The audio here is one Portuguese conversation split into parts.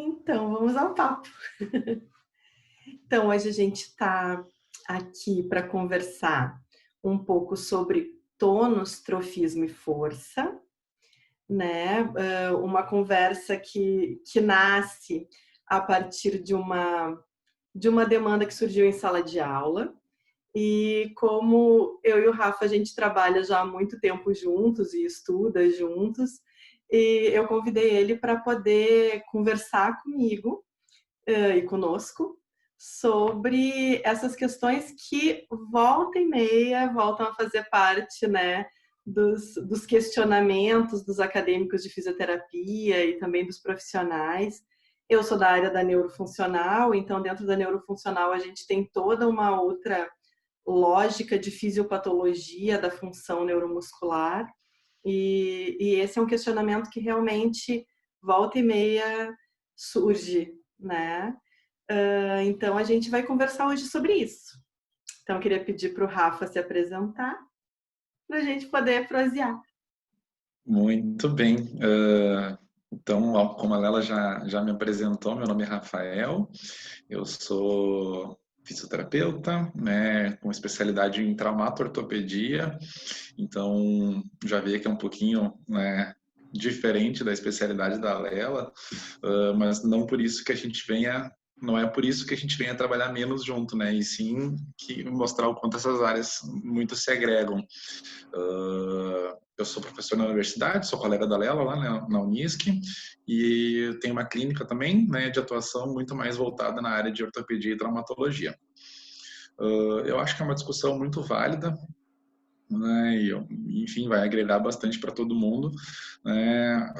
Então, vamos ao papo. Então, hoje a gente está aqui para conversar um pouco sobre tônus, trofismo e força, né? Uma conversa que nasce a partir de uma demanda que surgiu em sala de aula. E como eu e o Rafa, a gente trabalha já há muito tempo juntos e estuda juntos, e eu convidei ele para poder conversar comigo e conosco sobre essas questões que volta e meia voltam a fazer parte, né, dos questionamentos dos acadêmicos de fisioterapia e também dos profissionais. Eu sou da área da neurofuncional, então dentro da neurofuncional a gente tem toda uma outra lógica de fisiopatologia da função neuromuscular, e esse é um questionamento que realmente volta e meia surge, né? Então a gente vai conversar hoje sobre isso. Então eu queria pedir para o Rafa se apresentar para a gente poder prosear. Muito bem. Então, como a Lela já me apresentou, meu nome é Rafael, eu sou fisioterapeuta, né, com especialidade em traumato-ortopedia, então já vi que é um pouquinho, né, diferente da especialidade da Lela, mas não por isso que a gente venha. Não é por isso que a gente venha trabalhar menos junto, né? E sim que mostrar o quanto essas áreas muito se agregam. Eu sou professor na universidade, sou colega da Lela lá na Unisc, e tenho uma clínica também, né, de atuação muito mais voltada na área de ortopedia e traumatologia. Eu acho que é uma discussão muito válida, né, e, enfim, vai agregar bastante para todo mundo, né,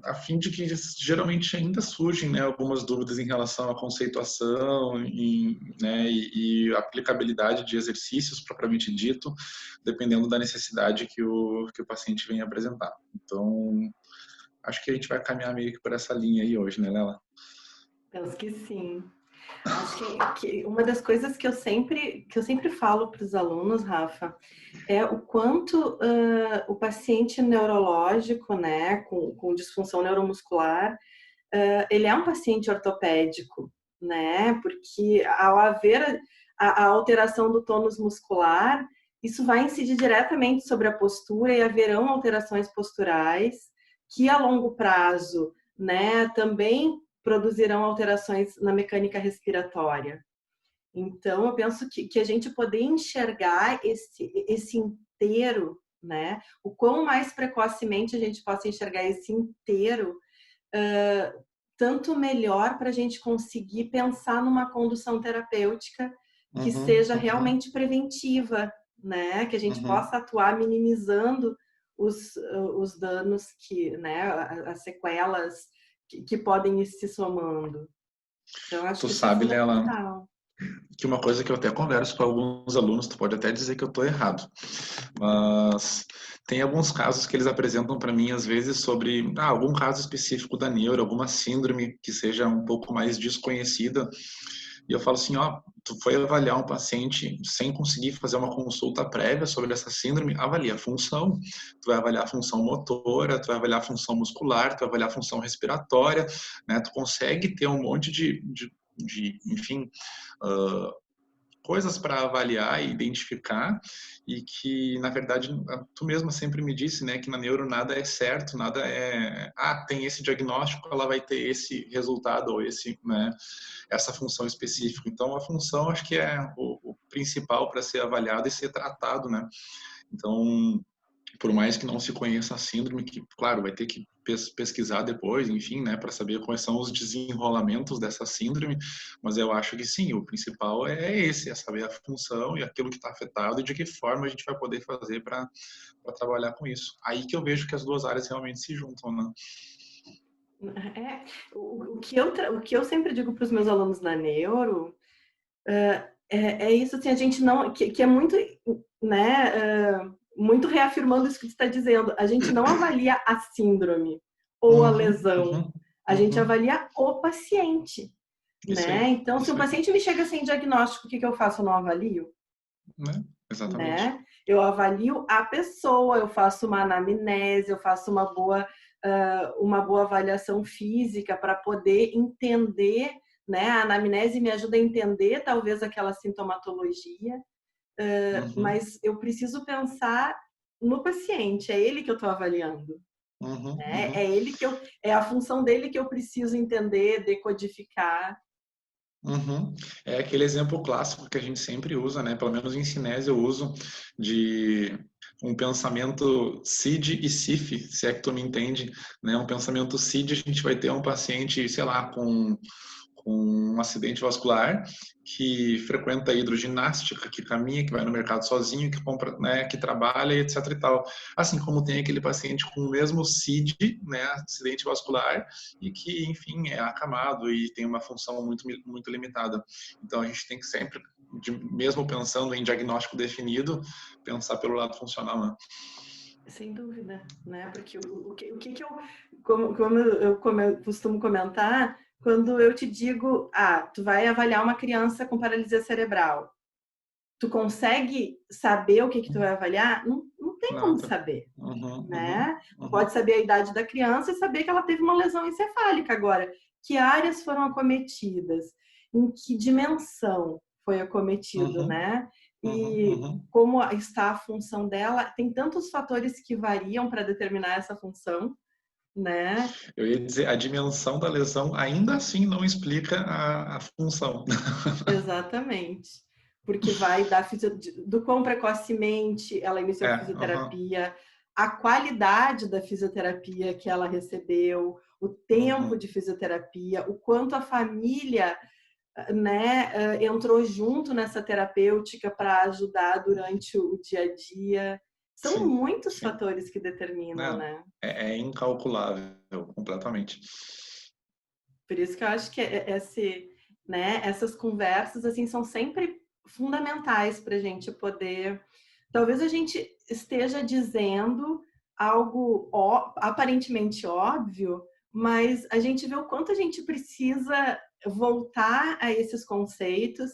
a fim de que geralmente ainda surgem, né, algumas dúvidas em relação à conceituação né, e aplicabilidade de exercícios propriamente dito, dependendo da necessidade que o paciente vem apresentar. Então, acho que a gente vai caminhar meio que por essa linha aí hoje, né, Lela? Penso que sim. Acho que uma das coisas que eu sempre falo para os alunos, Rafa, é o quanto o paciente neurológico, né, com disfunção neuromuscular, ele é um paciente ortopédico, né, porque ao haver a alteração do tônus muscular, isso vai incidir diretamente sobre a postura e haverão alterações posturais que a longo prazo, né, também produzirão alterações na mecânica respiratória. Então, eu penso que a gente poder enxergar esse inteiro, né? O quão mais precocemente a gente possa enxergar esse inteiro, tanto melhor para a gente conseguir pensar numa condução terapêutica que Uhum, seja uhum, realmente preventiva, né? Que a gente uhum. possa atuar minimizando os danos né? As sequelas que podem ir se somando. Então, acho Tu que isso é sabe, Lela, fundamental. que uma coisa que eu até converso com alguns alunos, tu pode até dizer que eu estou errado, mas tem alguns casos que eles apresentam para mim, às vezes, sobre algum caso específico da neuro, alguma síndrome que seja um pouco mais desconhecida, e eu falo assim, ó, tu foi avaliar um paciente sem conseguir fazer uma consulta prévia sobre essa síndrome, avalia a função, tu vai avaliar a função motora, tu vai avaliar a função muscular, tu vai avaliar a função respiratória, né, tu consegue ter um monte enfim, uh, coisas para avaliar e identificar, e que, na verdade, tu mesma sempre me disse, né, que na neuro nada é certo, nada é, tem esse diagnóstico, ela vai ter esse resultado ou esse, né, essa função específica. Então, a função acho que é o principal para ser avaliado e ser tratado, né? Então, por mais que não se conheça a síndrome, que, claro, vai ter que pesquisar depois, enfim, né, para saber quais são os desenrolamentos dessa síndrome, mas eu acho que sim, o principal é esse, é saber a função e aquilo que está afetado e de que forma a gente vai poder fazer para trabalhar com isso. Aí que eu vejo que as duas áreas realmente se juntam, né? É, o que eu sempre digo para os meus alunos na neuro é isso, assim, a gente não, que é muito, né, muito reafirmando isso que você está dizendo, a gente não avalia a síndrome ou a Uhum, lesão, uhum, a gente uhum. avalia o paciente, Isso né? aí, Então, se um isso aí, paciente me chega sem diagnóstico, o que eu faço? Eu não avalio, né? Exatamente. né? Eu avalio a pessoa, eu faço uma anamnese, eu faço uma boa uma boa avaliação física para poder entender, né? A anamnese me ajuda a entender talvez aquela sintomatologia, mas eu preciso pensar no paciente, é ele que eu estou avaliando. Né? É ele que é a função dele que eu preciso entender, decodificar. É aquele exemplo clássico que a gente sempre usa, né? Pelo menos em cinese eu uso, de um pensamento SID e CIF, se é que tu me entende, né? Um pensamento SID, a gente vai ter um paciente, sei lá, com um acidente vascular, que frequenta hidroginástica, que caminha, que vai no mercado sozinho, que compra, né, que trabalha, etc e tal. Assim como tem aquele paciente com o mesmo CID, né, acidente vascular, e que, enfim, é acamado e tem uma função muito limitada. Então a gente tem que sempre, mesmo pensando em diagnóstico definido, pensar pelo lado funcional, né? Sem dúvida, né? Porque o que eu, como eu costumo comentar, quando eu te digo, tu vai avaliar uma criança com paralisia cerebral, tu consegue saber o que tu vai avaliar? Não tem como Nada. saber, né? Tu pode saber a idade da criança e saber que ela teve uma lesão encefálica. Agora, que áreas foram acometidas? Em que dimensão foi acometido, né? E como está a função dela? Tem tantos fatores que variam para determinar essa função, né? Eu ia dizer, a dimensão da lesão ainda assim não explica a função. Exatamente. Porque vai do quão precocemente ela iniciou a Aham. fisioterapia, a qualidade da fisioterapia que ela recebeu, o tempo de fisioterapia, o quanto a família, né, entrou junto nessa terapêutica para ajudar durante o dia a dia. São Sim, muitos sim. fatores que determinam, Não, né? é incalculável, completamente. Por isso que eu acho que né, essas conversas assim são sempre fundamentais para a gente poder. Talvez a gente esteja dizendo algo aparentemente óbvio, mas a gente vê o quanto a gente precisa voltar a esses conceitos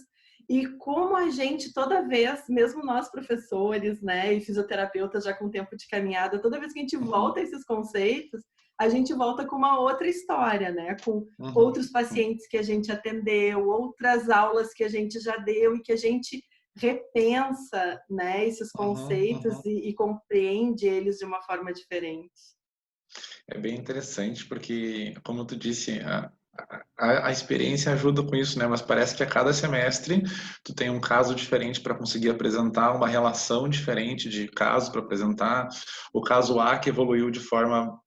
e como a gente toda vez, mesmo nós professores, né, e fisioterapeutas já com tempo de caminhada, toda vez que a gente volta a esses conceitos, a gente volta com uma outra história, né, com outros pacientes que a gente atendeu, outras aulas que a gente já deu e que a gente repensa, né, esses conceitos e compreende eles de uma forma diferente. É bem interessante porque, como tu disse, a experiência ajuda com isso, né? Mas parece que a cada semestre tu tem um caso diferente para conseguir apresentar, uma relação diferente de caso para apresentar. O caso A que evoluiu de forma,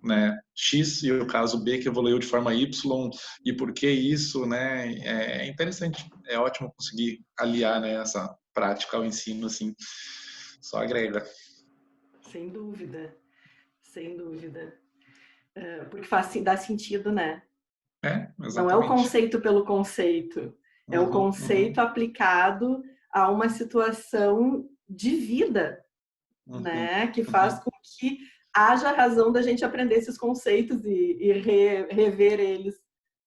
né, X e o caso B que evoluiu de forma Y e por que isso, né? É interessante, é ótimo conseguir aliar, né, essa prática ao ensino, assim, só agrega. Sem dúvida, sem dúvida. Porque dá sentido, né? Não é o Exatamente. conceito pelo conceito, é o conceito aplicado a uma situação de vida, né? Que faz com que haja razão da gente aprender esses conceitos e rever eles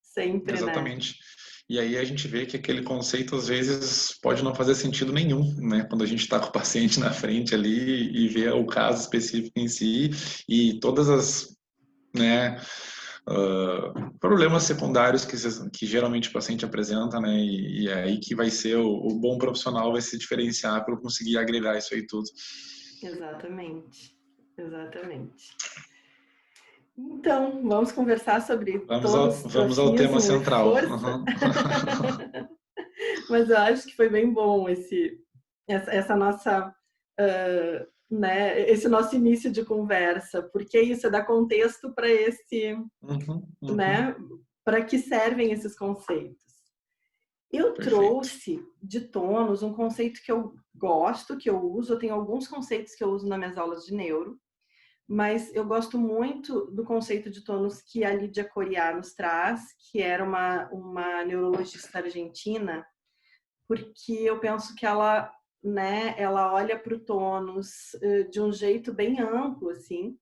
sempre, né? Exatamente. E aí a gente vê que aquele conceito às vezes pode não fazer sentido nenhum, né? Quando a gente está com o paciente na frente ali e vê o caso específico em si e todas as, né, problemas secundários que geralmente o paciente apresenta, né? E é aí que vai ser o bom profissional vai se diferenciar para conseguir agregar isso aí tudo. Exatamente, exatamente. Então, vamos conversar sobre Vamos ao tema tonus-trofismo e central. força. Mas eu acho que foi bem bom essa nossa, né, esse nosso início de conversa, porque isso é dar contexto para né, para que servem esses conceitos. Eu Perfeito. trouxe de tônus um conceito que eu gosto, que eu uso, eu tenho alguns conceitos que eu uso nas minhas aulas de neuro, mas eu gosto muito do conceito de tônus que a Lídia Coriá nos traz, que era uma neurologista argentina, porque eu penso que ela, né, ela olha para o tônus de um jeito bem amplo, assim.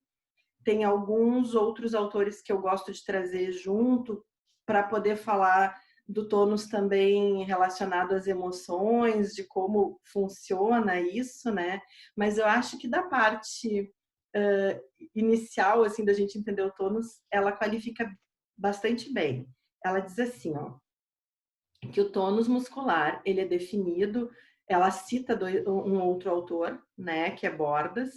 Tem alguns outros autores que eu gosto de trazer junto para poder falar do tônus também relacionado às emoções, de como funciona isso, né? Mas eu acho que da parte inicial, assim, da gente entender o tônus, ela qualifica bastante bem. Ela diz assim, ó, que o tônus muscular, ele é definido, ela cita um outro autor, né, que é Bordas,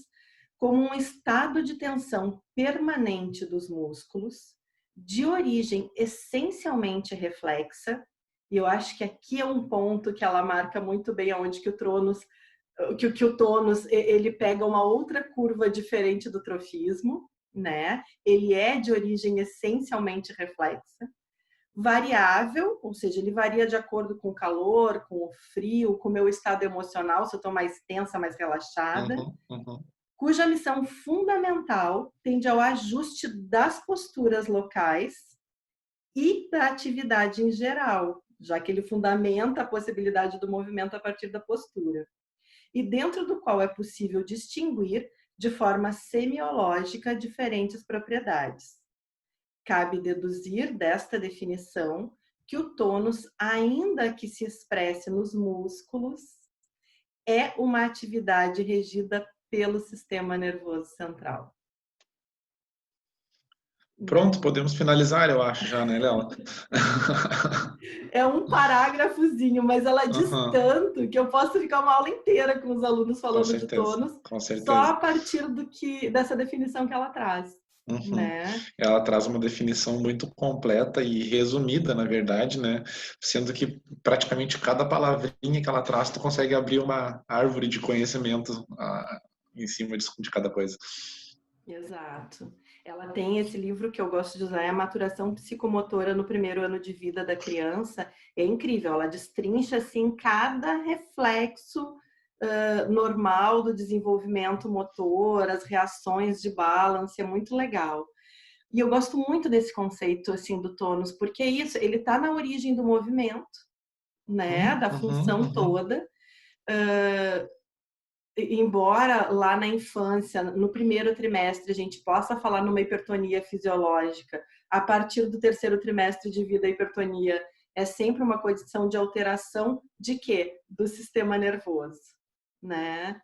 como um estado de tensão permanente dos músculos, de origem essencialmente reflexa, e eu acho que aqui é um ponto que ela marca muito bem aonde que o tônus ele pega uma outra curva diferente do trofismo, né? Ele é de origem essencialmente reflexa, variável, ou seja, ele varia de acordo com o calor, com o frio, com o meu estado emocional, se eu estou mais tensa, mais relaxada, cuja missão fundamental tende ao ajuste das posturas locais e da atividade em geral, já que ele fundamenta a possibilidade do movimento a partir da postura, e dentro do qual é possível distinguir de forma semiológica diferentes propriedades. Cabe deduzir desta definição que o tônus, ainda que se expresse nos músculos, é uma atividade regida pelo sistema nervoso central. Pronto, podemos finalizar, eu acho, já, né, Léo? É um parágrafozinho, mas ela diz tanto que eu posso ficar uma aula inteira com os alunos falando de tônus, só a partir dessa definição que ela traz. Né? Ela traz uma definição muito completa e resumida, na verdade, né? Sendo que praticamente cada palavrinha que ela traz, tu consegue abrir uma árvore de conhecimento em cima de cada coisa. Exato. Ela tem esse livro que eu gosto de usar, é a Maturação Psicomotora no Primeiro Ano de Vida da Criança. É incrível, ela destrincha assim cada reflexo normal do desenvolvimento motor, as reações de balance, é muito legal. E eu gosto muito desse conceito assim do tônus, porque é isso, ele está na origem do movimento, né, da função toda. Embora lá na infância, no primeiro trimestre, a gente possa falar numa hipertonia fisiológica, a partir do terceiro trimestre de vida, a hipertonia é sempre uma condição de alteração de quê? Do sistema nervoso, né?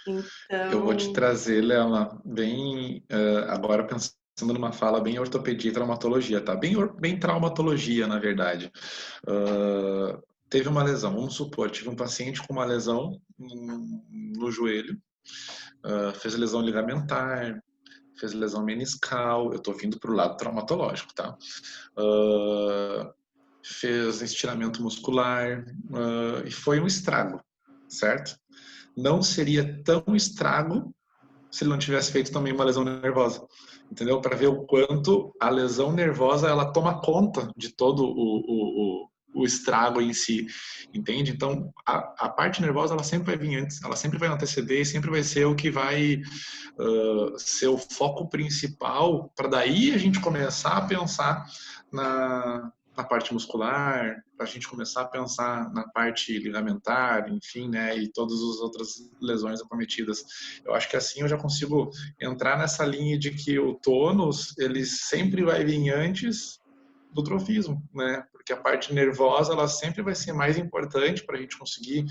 Então... Eu vou te trazer, Léo, bem agora pensando numa fala bem ortopedia e traumatologia, tá? Bem traumatologia, na verdade. Teve uma lesão, vamos supor, tive um paciente com uma lesão no joelho, fez lesão ligamentar, fez lesão meniscal, eu tô vindo pro lado traumatológico, tá? Fez estiramento muscular, e foi um estrago, certo? Não seria tão estrago se ele não tivesse feito também uma lesão nervosa, entendeu? Para ver o quanto a lesão nervosa ela toma conta de todo o estrago em si, entende? Então, a parte nervosa ela sempre vai vir antes, ela sempre vai anteceder e sempre vai ser o que vai ser o foco principal para daí a gente começar a pensar na parte muscular, para a gente começar a pensar na parte ligamentar, enfim, né, e todas as outras lesões acometidas. Eu acho que assim eu já consigo entrar nessa linha de que o tônus, ele sempre vai vir antes do trofismo, né, porque a parte nervosa, ela sempre vai ser mais importante para a gente conseguir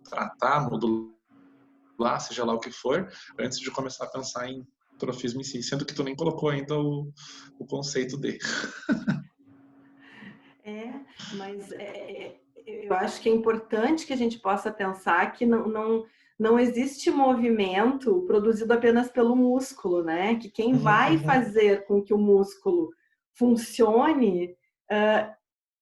tratar, modular, seja lá o que for, antes de começar a pensar em trofismo em si, sendo que tu nem colocou ainda o conceito de... Mas eu acho que é importante que a gente possa pensar que não existe movimento produzido apenas pelo músculo, né? Que quem vai fazer com que o músculo funcione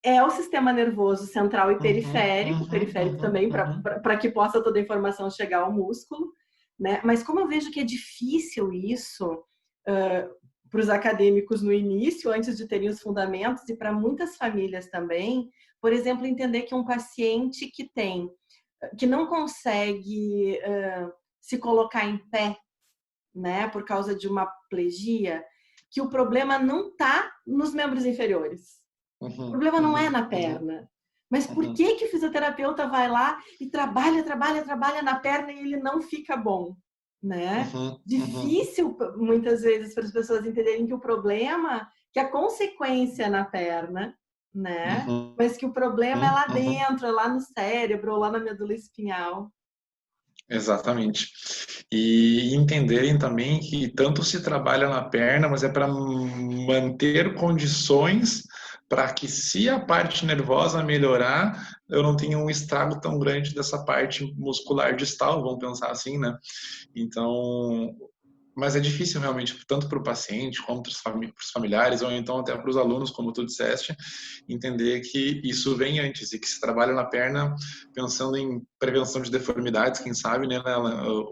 é o sistema nervoso central e periférico, periférico também, para que possa toda a informação chegar ao músculo, né? Mas como eu vejo que é difícil isso para os acadêmicos no início, antes de terem os fundamentos, e para muitas famílias também, por exemplo, entender que um paciente que não consegue se colocar em pé, né, por causa de uma plegia, que o problema não está nos membros inferiores. O problema não é na perna. Mas por que o fisioterapeuta vai lá e trabalha na perna e ele não fica bom? Né? Difícil, muitas vezes, para as pessoas entenderem que o problema, que a consequência é na perna, né? Mas que o problema é lá dentro, é lá no cérebro, ou lá na medula espinhal. Exatamente. E entenderem também que tanto se trabalha na perna, mas é para manter condições para que, se a parte nervosa melhorar, eu não tenha um estrago tão grande dessa parte muscular distal, vamos pensar assim, né? Então, mas é difícil realmente, tanto para o paciente, como para os familiares, ou então até para os alunos, como tu disseste, entender que isso vem antes e que se trabalha na perna pensando em prevenção de deformidades, quem sabe, né,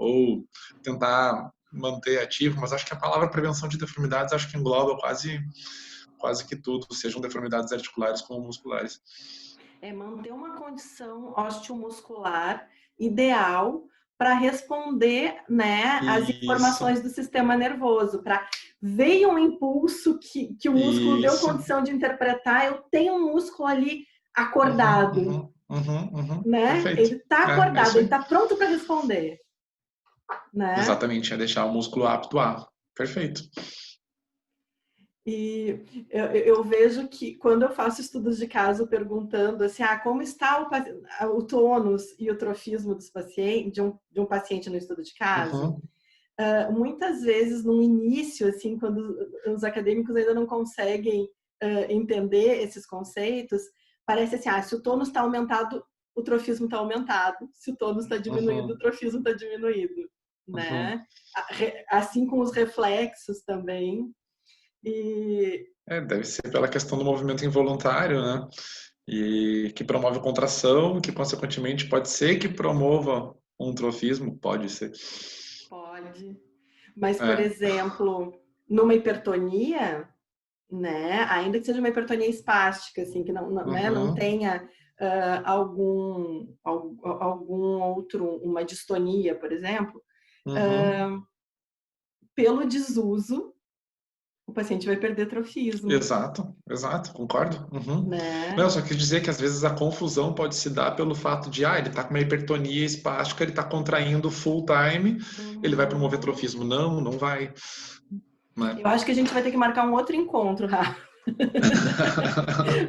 ou tentar manter ativo, mas acho que a palavra prevenção de deformidades acho que engloba quase que tudo, sejam deformidades articulares como musculares. É manter uma condição osteomuscular ideal para responder, né, às Isso, informações do sistema nervoso, para veio um impulso que o músculo deu isso. condição de interpretar, eu tenho um músculo ali Uhum, acordado, uhum, uhum, uhum. né? Perfeito. Ele está É acordado, isso ele aí. está pronto para responder, né? Exatamente, é deixar o músculo apto a. Perfeito. E eu vejo que quando eu faço estudos de caso perguntando assim, como está o tônus e o trofismo dos pacientes, de um paciente no estudo de caso, Uhum, muitas vezes no início, assim, quando os acadêmicos ainda não conseguem entender esses conceitos, parece assim, se o tônus está aumentado, o trofismo está aumentado, se o tônus está diminuído, o uhum, trofismo está diminuído, uhum. né? Assim com os reflexos também. E Deve ser pela questão do movimento involuntário, né? E que promove contração, que consequentemente pode ser que promova um trofismo, pode ser. pode. Mas, por É. exemplo, numa hipertonia, né, ainda que seja uma hipertonia espástica, assim, que não Uhum, tenha algum outro, uma distonia, por exemplo, uhum. pelo desuso, o paciente vai perder trofismo, Exato, exato, concordo. Uhum. Não, né? só quis dizer que às vezes a confusão pode se dar pelo fato de, ele está com uma hipertonia espástica, ele está contraindo full time, ele vai promover Uhum. trofismo. Não, não vai, né? Eu acho que a gente vai ter que marcar um outro encontro, Rafa,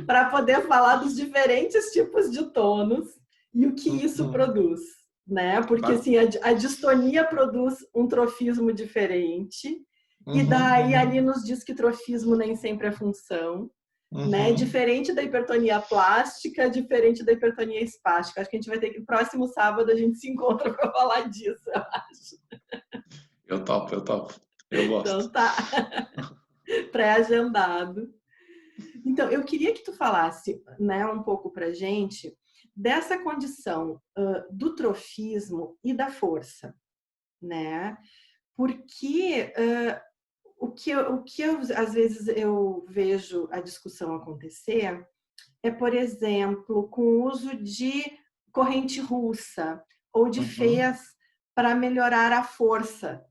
para poder falar dos diferentes tipos de tônus e o que isso Uhum. produz, né? Porque Tá? assim, a distonia produz um trofismo diferente, e Uhum, daí ali uhum, nos diz que trofismo nem sempre é função, né? uhum. Diferente da hipertonia plástica, diferente da hipertonia espástica. Acho que a gente vai ter que, próximo sábado, a gente se encontra para falar disso, eu acho. Eu topo, eu topo. Eu gosto. Então tá, pré-agendado. Então, eu queria que tu falasse, né, um pouco para gente dessa condição do trofismo e da força, né? Porque às vezes eu vejo a discussão acontecer é, por exemplo, com o uso de corrente russa ou de Uhum, feias para melhorar a força,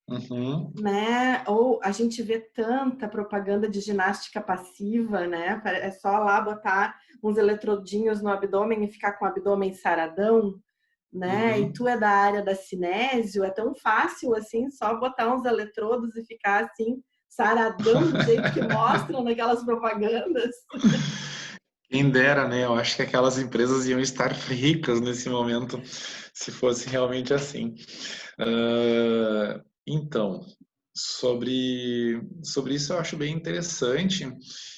uhum. né? Ou a gente vê tanta propaganda de ginástica passiva, né? É só lá botar uns eletrodinhos no abdômen e ficar com o abdômen saradão, né? E tu Uhum. é da área da cinésio, é tão fácil assim, só botar uns eletrodos e ficar assim saradão do jeito que mostram naquelas propagandas. Quem dera, né? Eu acho que aquelas empresas iam estar ricas nesse momento se fosse realmente assim. Então, sobre isso eu acho bem interessante,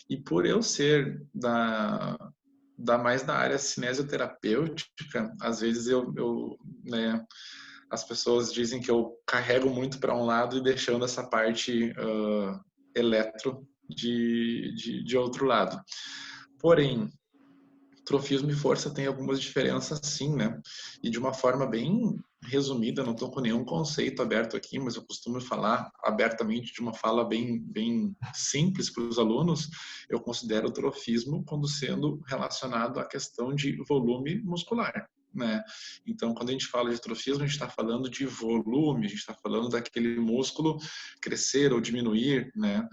e por eu ser mais da área cinesioterapêutica, às vezes né, as pessoas dizem que eu carrego muito para um lado e deixando essa parte eletro de outro lado. Porém, trofismo e força tem algumas diferenças sim, né? E de uma forma bem resumida, não estou com nenhum conceito aberto aqui, mas eu costumo falar abertamente de uma fala bem simples para os alunos. Eu considero o trofismo como sendo relacionado à questão de volume muscular. Né? Então, quando a gente fala de trofismo, a gente está falando de volume, a gente está falando daquele músculo crescer ou diminuir, né?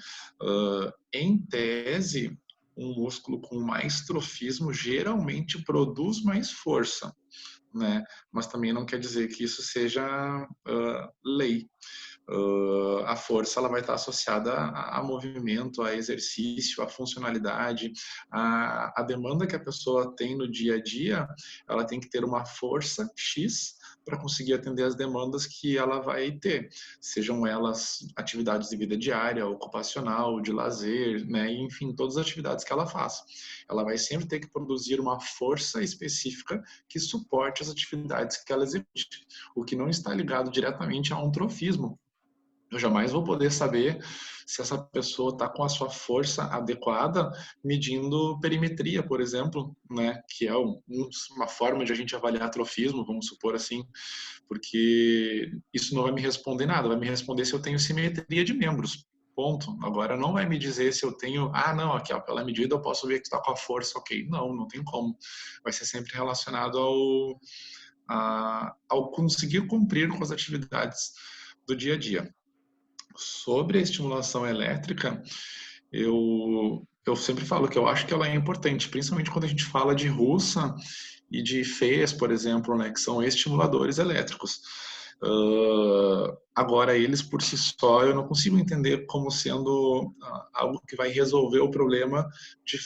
Em tese, um músculo com mais trofismo geralmente produz mais força, né? Mas também não quer dizer que isso seja lei. A força ela vai estar associada a movimento, a exercício, a funcionalidade, a demanda que a pessoa tem no dia a dia, ela tem que ter uma força X para conseguir atender as demandas que ela vai ter, sejam elas atividades de vida diária, ocupacional, de lazer, né? Enfim, todas as atividades que ela faça. Ela vai sempre ter que produzir uma força específica que suporte as atividades que ela execute, o que não está ligado diretamente a um trofismo. Eu jamais vou poder saber se essa pessoa está com a sua força adequada medindo perimetria, por exemplo, né? Que é uma forma de a gente avaliar trofismo, vamos supor assim, porque isso não vai me responder nada, vai me responder se eu tenho simetria de membros. Ponto. Agora não vai me dizer se eu tenho, não, aqui ó, pela medida eu posso ver que está com a força, ok. Não, não tem como. Vai ser sempre relacionado ao conseguir cumprir com as atividades do dia a dia. Sobre a estimulação elétrica, eu sempre falo que eu acho que ela é importante, principalmente quando a gente fala de russa e de feias, por exemplo, né, que são estimuladores elétricos. Agora, eles por si só, eu não consigo entender como sendo algo que vai resolver o problema de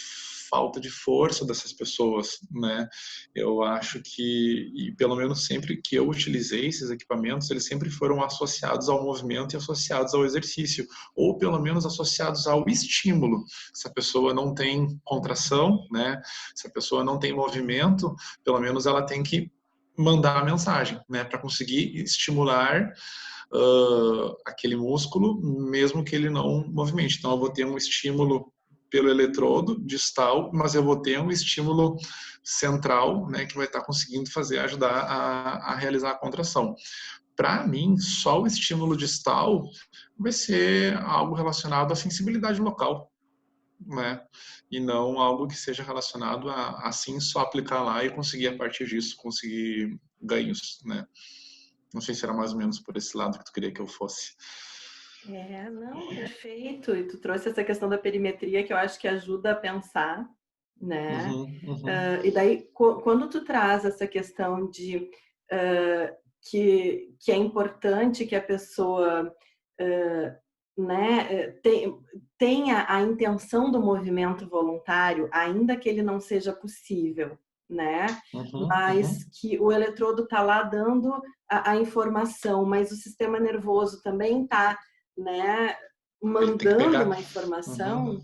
falta de força dessas pessoas, né? Eu acho que, e pelo menos sempre que eu utilizei esses equipamentos, eles sempre foram associados ao movimento e associados ao exercício, ou pelo menos associados ao estímulo. Se a pessoa não tem contração, né? Se a pessoa não tem movimento, pelo menos ela tem que mandar a mensagem, né? Para conseguir estimular aquele músculo, mesmo que ele não movimente. Então, eu vou ter um estímulo pelo eletrodo distal, mas eu vou ter um estímulo central, né, que vai estar conseguindo ajudar a realizar a contração. Para mim, só o estímulo distal vai ser algo relacionado à sensibilidade local, né, e não algo que seja relacionado a assim só aplicar lá e conseguir a partir disso conseguir ganhos, né. Não sei se era mais ou menos por esse lado que tu queria que eu fosse. Não, perfeito. E tu trouxe essa questão da perimetria que eu acho que ajuda a pensar, né? E daí, quando tu traz essa questão de que é importante que a pessoa né, tenha a intenção do movimento voluntário, ainda que ele não seja possível, né? Mas que o eletrodo está lá dando a informação, mas o sistema nervoso também está, né, mandando uma informação.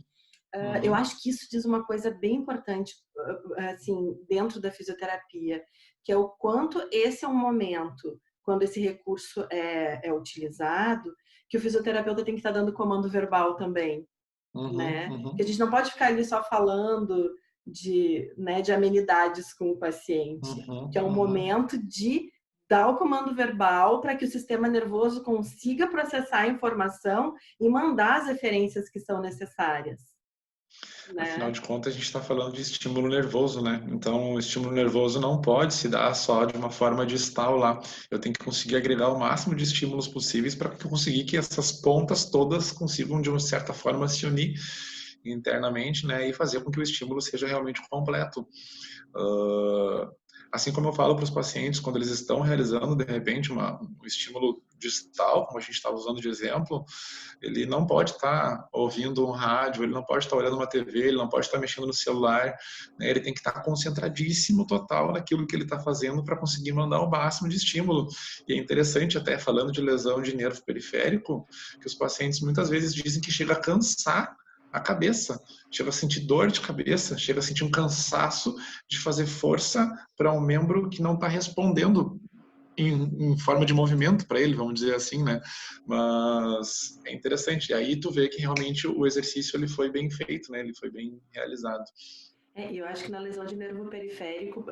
Eu acho que isso diz uma coisa bem importante, assim, dentro da fisioterapia, que é o quanto esse é um momento, quando esse recurso é utilizado, que o fisioterapeuta tem que estar dando comando verbal também, né? Que a gente não pode ficar ali só falando né, de amenidades com o paciente, que é um momento de dar o comando verbal para que o sistema nervoso consiga processar a informação e mandar as referências que são necessárias. Né? Afinal de contas, a gente está falando de estímulo nervoso, né? Então, o estímulo nervoso não pode se dar só de uma forma distal lá. Eu tenho que conseguir agregar o máximo de estímulos possíveis para conseguir que essas pontas todas consigam, de uma certa forma, se unir internamente, né? E fazer com que o estímulo seja realmente completo. Assim como eu falo para os pacientes, quando eles estão realizando, de repente, um estímulo distal, como a gente estava usando de exemplo, ele não pode estar ouvindo um rádio, ele não pode estar olhando uma TV, ele não pode estar mexendo no celular, né? Ele tem que estar concentradíssimo total naquilo que ele está fazendo para conseguir mandar o máximo de estímulo. E é interessante, até falando de lesão de nervo periférico, que os pacientes muitas vezes dizem que chega a cansar a cabeça, chega a sentir dor de cabeça, chega a sentir um cansaço de fazer força para um membro que não está respondendo em forma de movimento para ele, vamos dizer assim, né? Mas é interessante. E aí tu vê que realmente o exercício ele foi bem feito, né? Ele foi bem realizado. Eu acho que na lesão de nervo periférico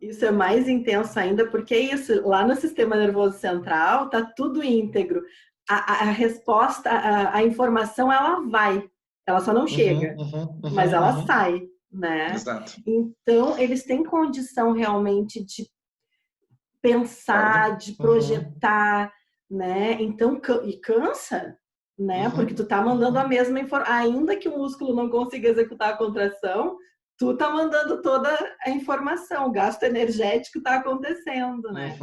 isso é mais intenso ainda, porque isso, lá no sistema nervoso central, tá tudo íntegro. A resposta, a informação, ela só não chega, mas ela sai, né? Exato. Então, eles têm condição realmente de pensar, de projetar, né? Então, e cansa, né? Porque tu tá mandando a mesma informação, ainda que o músculo não consiga executar a contração, tu tá mandando toda a informação, o gasto energético tá acontecendo, né?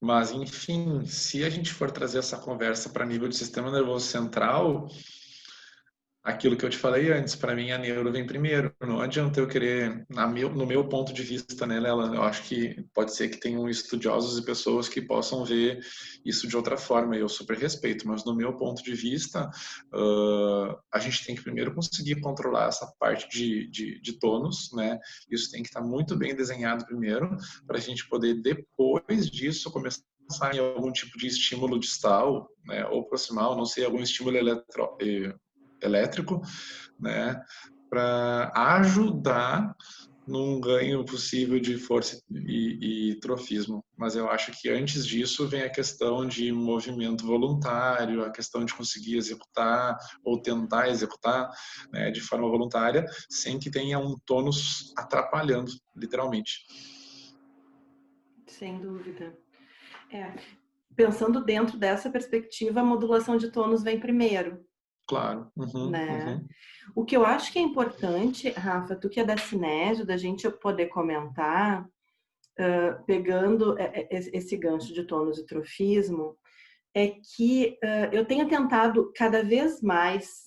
Mas, enfim, se a gente for trazer essa conversa para nível de sistema nervoso central, aquilo que eu te falei antes, para mim a neuro vem primeiro. Não adianta eu querer, no meu ponto de vista, né, Lela? Eu acho que pode ser que tenham estudiosos e pessoas que possam ver isso de outra forma, e eu super respeito, mas no meu ponto de vista, a gente tem que primeiro conseguir controlar essa parte de tônus, né? Isso tem que estar muito bem desenhado primeiro, para a gente poder, depois disso, começar em algum tipo de estímulo distal, né, ou proximal, não sei, algum estímulo elétrico, né, para ajudar num ganho possível de força e trofismo. Mas eu acho que antes disso vem a questão de movimento voluntário, a questão de conseguir executar ou tentar executar, né, de forma voluntária, sem que tenha um tônus atrapalhando, literalmente. Sem dúvida. Pensando dentro dessa perspectiva, a modulação de tônus vem primeiro. Claro. Uhum, Né? uhum. O que eu acho que é importante, Rafa, tu que é da cinésio, da gente poder comentar, pegando esse gancho de tônus e trofismo, é que eu tenho tentado cada vez mais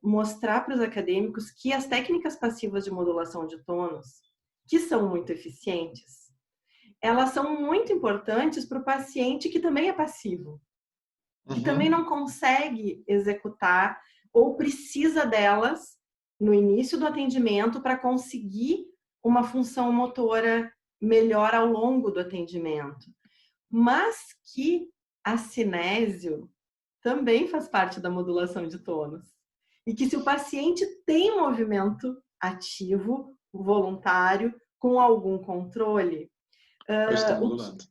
mostrar para os acadêmicos que as técnicas passivas de modulação de tônus, que são muito eficientes, elas são muito importantes para o paciente que também é passivo, que também não consegue executar ou precisa delas no início do atendimento para conseguir uma função motora melhor ao longo do atendimento. Mas que a cinésio também faz parte da modulação de tônus. E que se o paciente tem movimento ativo, voluntário, com algum controle, Eu estou modulando.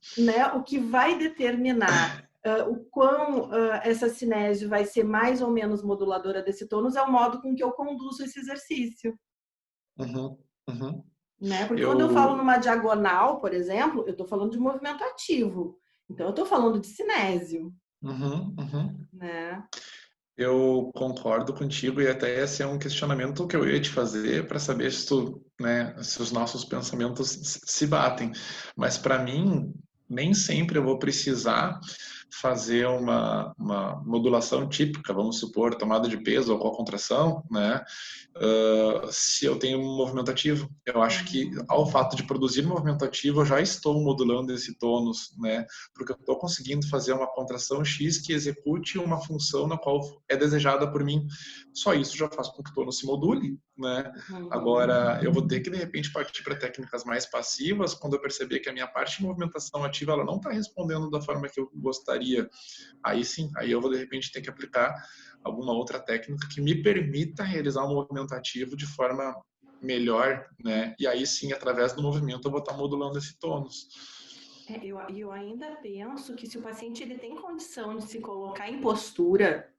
o que vai determinar o quão essa cinésio vai ser mais ou menos moduladora desse tônus é o modo com que eu conduzo esse exercício. Uhum, uhum. Né? Porque quando eu falo numa diagonal, por exemplo, eu estou falando de movimento ativo. Então, eu estou falando de cinésio. Uhum, uhum. Né? Eu concordo contigo e até esse é um questionamento que eu ia te fazer para saber se tu, né, se os nossos pensamentos se batem. Mas para mim, nem sempre eu vou precisar fazer uma modulação típica, vamos supor, tomada de peso ou com a contração, né? Se eu tenho um movimento ativo. Eu acho que ao fato de produzir movimento ativo, eu já estou modulando esse tônus, né? Porque eu estou conseguindo fazer uma contração X que execute uma função na qual é desejada por mim. Só isso já faz com que o tônus se module, né? Agora, eu vou ter que, de repente, partir para técnicas mais passivas quando eu perceber que a minha parte de movimentação ativa ela não está respondendo da forma que eu gostaria. Aí sim, aí eu vou, de repente, ter que aplicar alguma outra técnica que me permita realizar um movimento ativo de forma melhor, né? E aí sim, através do movimento, eu vou estar modulando esse tônus. Eu ainda penso que se o paciente ele tem condição de se colocar em postura,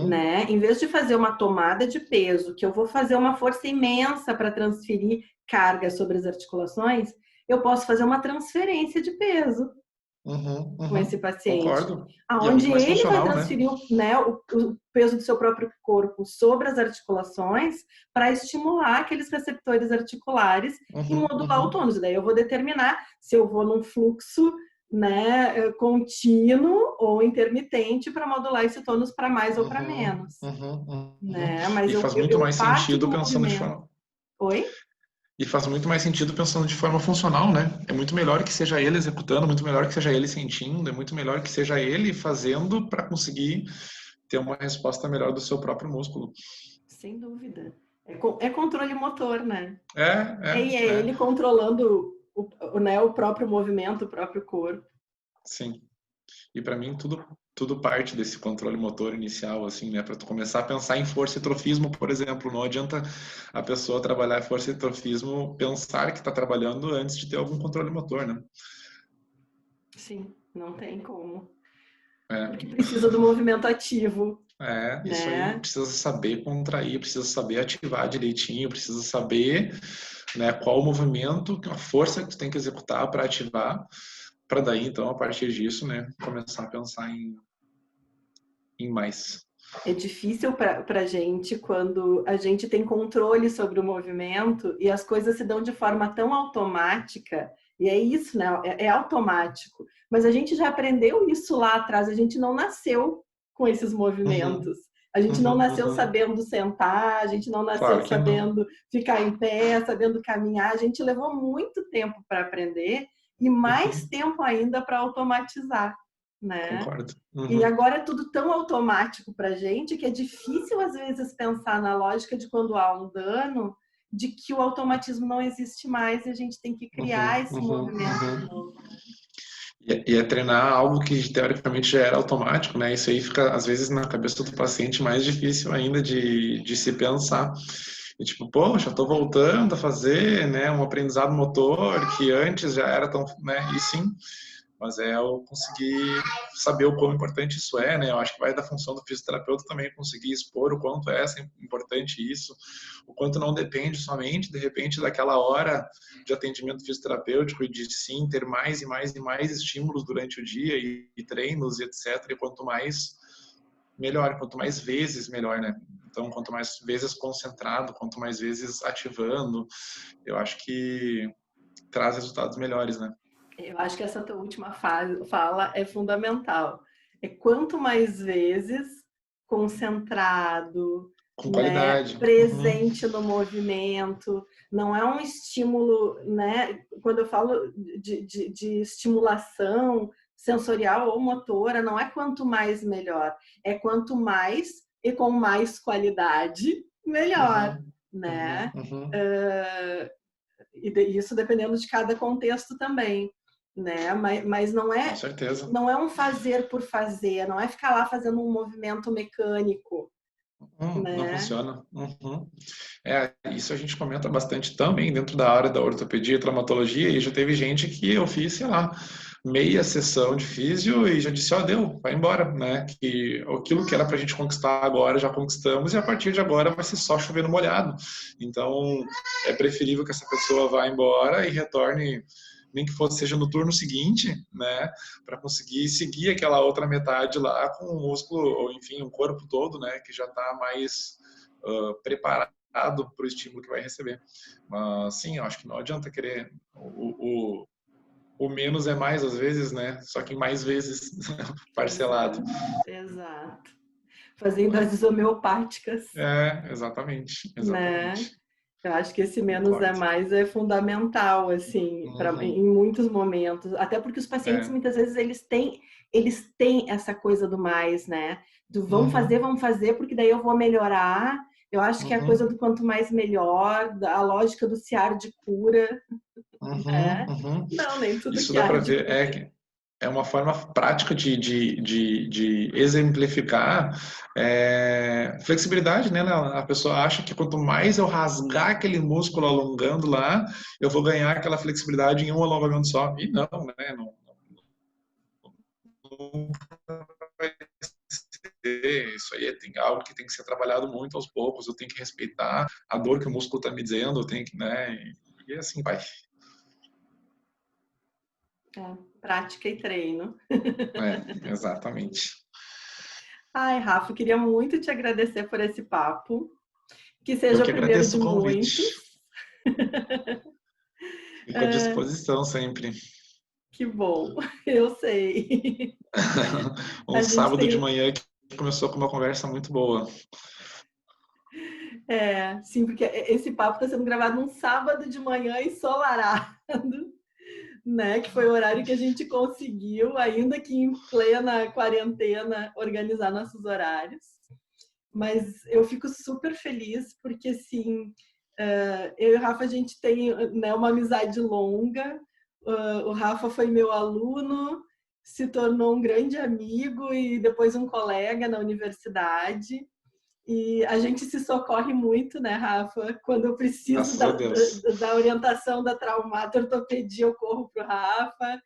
né? Em vez de fazer uma tomada de peso, que eu vou fazer uma força imensa para transferir carga sobre as articulações, eu posso fazer uma transferência de peso. Com esse paciente. Concordo. Aonde E é ele vai funcional, transferir o peso do seu próprio corpo sobre as articulações para estimular aqueles receptores articulares e modular o tônus. Daí eu vou determinar se eu vou num fluxo, né, contínuo ou intermitente para modular esse tônus para mais ou para menos. Né? Mas E faz muito mais parto sentido do pensando de movimento. forma... Oi? E faz muito mais sentido pensando de forma funcional, né? É muito melhor que seja ele executando, muito melhor que seja ele sentindo, é muito melhor que seja ele fazendo para conseguir ter uma resposta melhor do seu próprio músculo. Sem dúvida. É controle motor, né? É ele controlando o próprio movimento, o próprio corpo. Sim. E para mim tudo parte desse controle motor inicial, assim, né? Para tu começar a pensar em força e trofismo, por exemplo, não adianta a pessoa trabalhar força e trofismo pensar que está trabalhando antes de ter algum controle motor, né? Sim, não tem como. É. Porque precisa do movimento ativo. Isso aí precisa saber contrair, precisa saber ativar direitinho, precisa saber, né, qual o movimento, a força que tu tem que executar para ativar, para daí então a partir disso, né, começar a pensar em mais. É difícil para a gente quando a gente tem controle sobre o movimento e as coisas se dão de forma tão automática. E é isso, né? É automático. Mas a gente já aprendeu isso lá atrás, a gente não nasceu com esses movimentos. A gente não nasceu uhum. sabendo sentar, a gente não nasceu Claro que não. sabendo ficar em pé, sabendo caminhar. A gente levou muito tempo para aprender e mais Uhum. tempo ainda para automatizar, né? Concordo. E Uhum. agora é tudo tão automático para a gente que é difícil, às vezes, pensar na lógica de quando há um dano, de que o automatismo não existe mais e a gente tem que criar Uhum. esse Uhum. movimento de Uhum. novo. E é treinar algo que teoricamente já era automático, né? Isso aí fica, às vezes, na cabeça do paciente mais difícil ainda de se pensar. E tipo, poxa, estou voltando a fazer, né, um aprendizado motor que antes já era tão, né? E sim, mas é eu conseguir saber o quão importante isso é, né? Eu acho que vai da função do fisioterapeuta também conseguir expor o quanto é importante isso, o quanto não depende somente, de repente, daquela hora de atendimento fisioterapêutico e de sim ter mais e mais e mais estímulos durante o dia e treinos e etc. E quanto mais melhor, quanto mais vezes melhor, né? Então, quanto mais vezes concentrado, quanto mais vezes ativando, eu acho que traz resultados melhores, né? Eu acho que essa tua última fala é fundamental. É quanto mais vezes concentrado, Com né, qualidade. Uhum. presente no movimento, não é um estímulo, né? Quando eu falo de estimulação sensorial ou motora, não é quanto mais melhor, é quanto mais e com mais qualidade, melhor, Uhum. Uhum. né? Uhum. E isso dependendo de cada contexto também, né? Mas Com certeza. não é um fazer por fazer, não é ficar lá fazendo um movimento mecânico, Não né? funciona. Uhum. É, isso a gente comenta bastante também dentro da área da ortopedia e traumatologia, e já teve gente que eu fiz, sei lá, meia sessão de físio e já disse, ó, deu, vai embora, né? Que aquilo que era pra gente conquistar agora, já conquistamos, e a partir de agora vai ser só chover no molhado. Então, é preferível que essa pessoa vá embora e retorne, nem que fosse seja no turno seguinte, né? Para conseguir seguir aquela outra metade lá com o músculo, ou enfim, o corpo todo, né? Que já está mais preparado para o estímulo que vai receber. Mas sim, eu acho que não adianta querer o menos é mais às vezes, né? Só que mais vezes parcelado. Exato, exato. Fazendo as homeopáticas, Exatamente, né? exatamente. Eu acho que esse menos é Concordo. mais é fundamental, assim, em Uhum. muitos momentos. Até porque os pacientes, É. muitas vezes, eles têm essa coisa do mais, né? Do Uhum. vamos fazer, porque daí eu vou melhorar. Eu acho que é a coisa Uhum. do quanto mais melhor, a lógica do se ar de cura, Uhum. né? Uhum. Não, nem tudo Isso que dá ar para de ver. cura. É uma forma prática de exemplificar flexibilidade, né? A pessoa acha que quanto mais eu rasgar aquele músculo alongando lá, eu vou ganhar aquela flexibilidade em um alongamento só. E não, né? Não, não vai ser. Isso aí tem algo que tem que ser trabalhado muito aos poucos. Eu tenho que respeitar a dor que o músculo está me dizendo, eu tenho que, né? E assim vai. É, prática e treino. Exatamente. Ai, Rafa, queria muito te agradecer por esse papo. Que Eu seja o que primeiro de agradeço o convite. muitos. Fico à disposição sempre. Que bom, eu sei. Um A gente sábado de tem. manhã que começou com uma conversa muito boa. Sim, porque esse papo está sendo gravado num sábado de manhã ensolarado, né? Que foi o horário que a gente conseguiu, ainda que em plena quarentena, organizar nossos horários. Mas eu fico super feliz, porque assim, eu e o Rafa, a gente tem, né, uma amizade longa. O Rafa foi meu aluno, se tornou um grande amigo e depois um colega na universidade. E a gente se socorre muito, né, Rafa? Quando eu preciso Graças a Deus. da orientação da traumato-ortopedia, eu corro para o Rafa.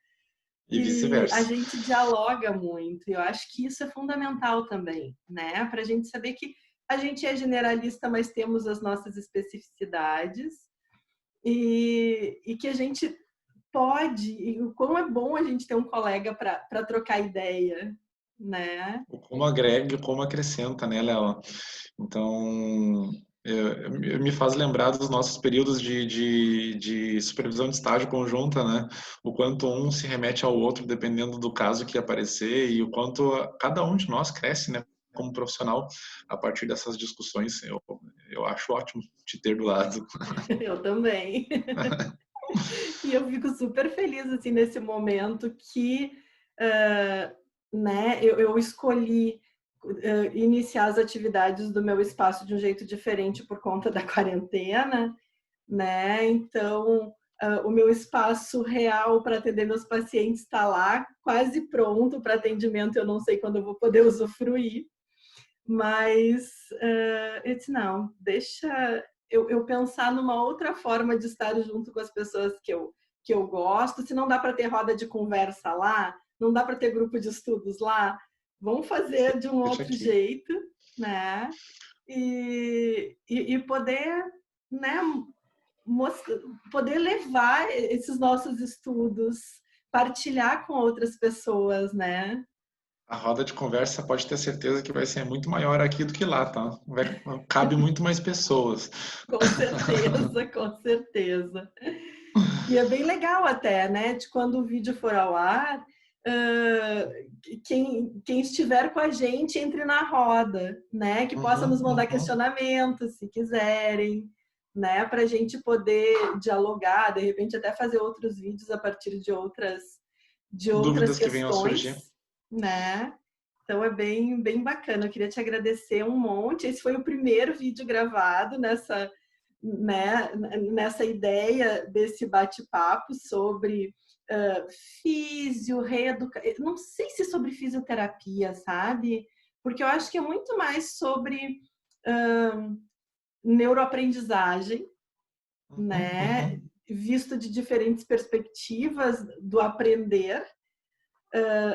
E E a vice-versa. gente dialoga muito. Eu acho que isso é fundamental também, né? Para a gente saber que a gente é generalista, mas temos as nossas especificidades e que a gente pode, e o quão é bom a gente ter um colega para trocar ideia, né? Como agrega, como acrescenta, né, Léo? Então, me faz lembrar dos nossos períodos de supervisão de estágio conjunta, né? O quanto um se remete ao outro, dependendo do caso que aparecer, e o quanto cada um de nós cresce, né? como profissional a partir dessas discussões. Eu acho ótimo te ter do lado. Eu também. E eu fico super feliz, assim, nesse momento que, né, eu escolhi iniciar as atividades do meu espaço de um jeito diferente por conta da quarentena, né? Então, o meu espaço real para atender meus pacientes está lá, quase pronto para atendimento. Eu não sei quando eu vou poder usufruir, mas eu disse, não, deixa eu pensar numa outra forma de estar junto com as pessoas que eu gosto. Se não dá para ter roda de conversa lá, não dá para ter grupo de estudos lá, vamos fazer de um Deixa outro aqui. jeito, né? E poder, né, poder levar esses nossos estudos, partilhar com outras pessoas, né? A roda de conversa pode ter certeza que vai ser muito maior aqui do que lá, tá? Cabe muito mais pessoas. Com certeza, com certeza. E é bem legal até, né? De quando o vídeo for ao ar, quem estiver com a gente entre na roda, né? Que possa nos mandar questionamentos, se quiserem, né? Para a gente poder dialogar, de repente até fazer outros vídeos a partir de outras Dúvidas que venham a surgir. questões, né? Então é bem bacana. Eu queria te agradecer um monte. Esse foi o primeiro vídeo gravado nessa, né, nessa ideia desse bate-papo sobre físio, reeducação. Não sei se sobre fisioterapia, sabe? Porque eu acho que é muito mais sobre neuroaprendizagem, né? Visto de diferentes perspectivas do aprender,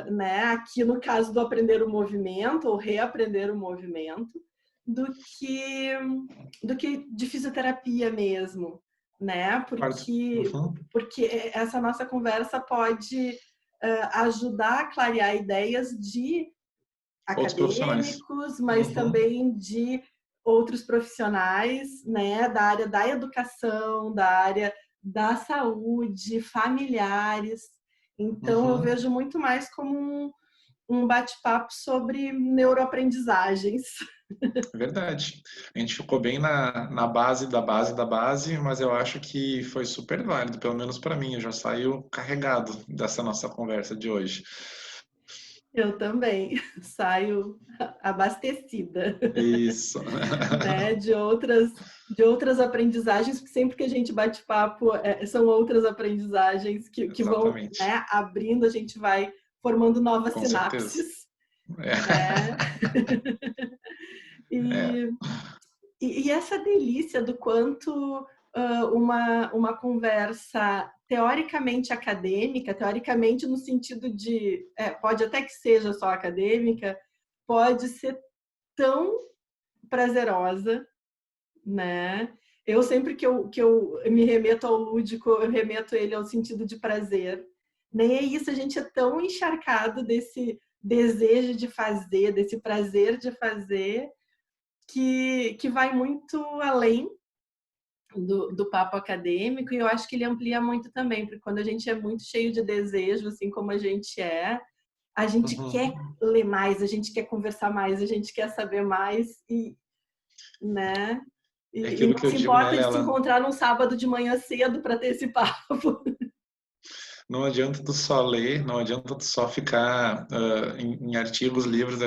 né? Aqui no caso do aprender o movimento ou reaprender o movimento, do que de fisioterapia mesmo, né? Porque essa nossa conversa pode ajudar a clarear ideias de Outros profissionais. acadêmicos, mas também de outros profissionais, né? Da área da educação, da área da saúde, familiares. Então, eu vejo muito mais como um bate-papo sobre neuroaprendizagens. Verdade. A gente ficou bem na base da base da base, mas eu acho que foi super válido, pelo menos para mim. Eu já saio carregado dessa nossa conversa de hoje. Eu também saio abastecida. Isso. Né? De outras aprendizagens, porque sempre que a gente bate papo, são outras aprendizagens que vão, Exatamente. né, abrindo, a gente vai formando novas Com certeza. sinapses. Né? E essa delícia do quanto uma conversa teoricamente acadêmica, teoricamente no sentido de, pode até que seja só acadêmica, pode ser tão prazerosa, né? Eu sempre que eu me remeto ao lúdico, eu remeto ele ao sentido de prazer. Nem é isso, a gente é tão encharcado desse desejo de fazer, desse prazer de fazer, que vai muito além do papo acadêmico, e eu acho que ele amplia muito também, porque quando a gente é muito cheio de desejo, assim como a gente quer ler mais, a gente quer conversar mais, a gente quer saber mais, né? É E aquilo não que eu se digo, né, importa de se Lela? encontrar num sábado de manhã cedo para ter esse papo. Não adianta tu só ler, não adianta tu só ficar em artigos, livros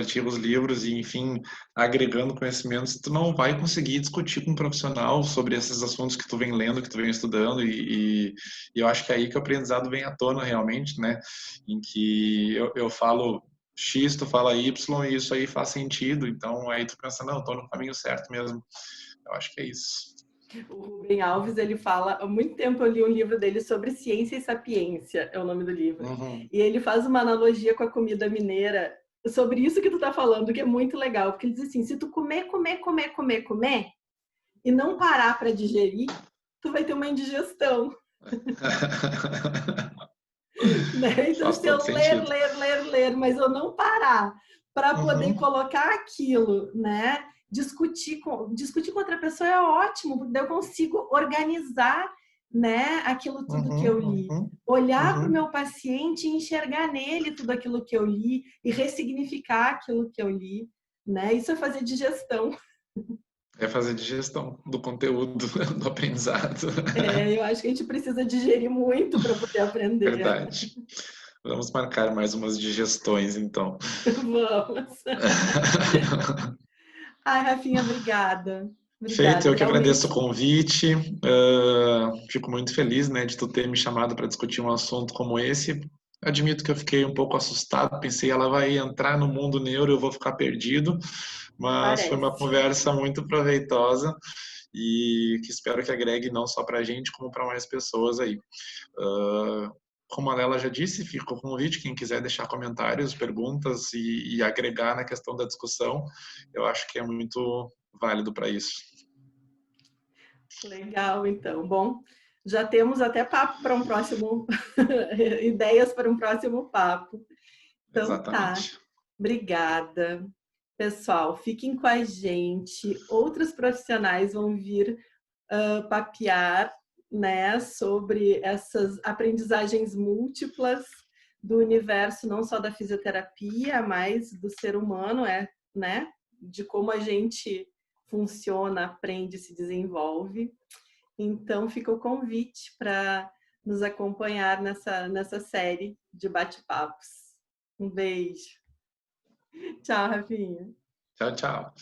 e, enfim, agregando conhecimentos. Tu não vai conseguir discutir com um profissional sobre esses assuntos que tu vem lendo, que tu vem estudando e eu acho que é aí que o aprendizado vem à tona realmente, né? Em que eu falo X, tu fala Y e isso aí faz sentido. Então aí tu pensa, não, eu tô no caminho certo mesmo. Eu acho que é isso. O Rubem Alves, ele fala, há muito tempo eu li um livro dele sobre ciência e sapiência, é o nome do livro. E ele faz uma analogia com a comida mineira, sobre isso que tu tá falando, que é muito legal, porque ele diz assim, se tu comer, e não parar para digerir, tu vai ter uma indigestão. Né? Então, Faz se todo eu sentido. ler, mas eu não parar para poder colocar aquilo, né? Discutir com outra pessoa é ótimo, porque eu consigo organizar, né, aquilo tudo que eu li. Olhar para o meu paciente e enxergar nele tudo aquilo que eu li e ressignificar aquilo que eu li. né? Isso é fazer digestão. É fazer digestão do conteúdo, do aprendizado. Eu acho que a gente precisa digerir muito para poder aprender. Verdade. Vamos marcar mais umas digestões, então. Vamos. Ai, Rafinha, obrigada. Feito, Obrigada. eu que agradeço o Realmente, convite. Fico muito feliz, né, de tu ter me chamado para discutir um assunto como esse. Admito que eu fiquei um pouco assustado, pensei ela vai entrar no mundo neuro, eu vou ficar perdido, mas foi uma parece. conversa muito proveitosa e que espero que agregue não só para a gente, como para mais pessoas aí. Como a Lela já disse, fica o convite, quem quiser deixar comentários, perguntas e agregar na questão da discussão, eu acho que é muito válido para isso. Legal, então. Bom, já temos até papo para um próximo, ideias para um próximo papo. Então tá. Exatamente. Obrigada. Pessoal, fiquem com a gente. Outros profissionais vão vir papear, né, sobre essas aprendizagens múltiplas do universo, não só da fisioterapia, mas do ser humano, né, de como a gente funciona, aprende, se desenvolve. Então, fica o convite para nos acompanhar nessa série de bate-papos. Um beijo. Tchau, Rafinha. Tchau, tchau.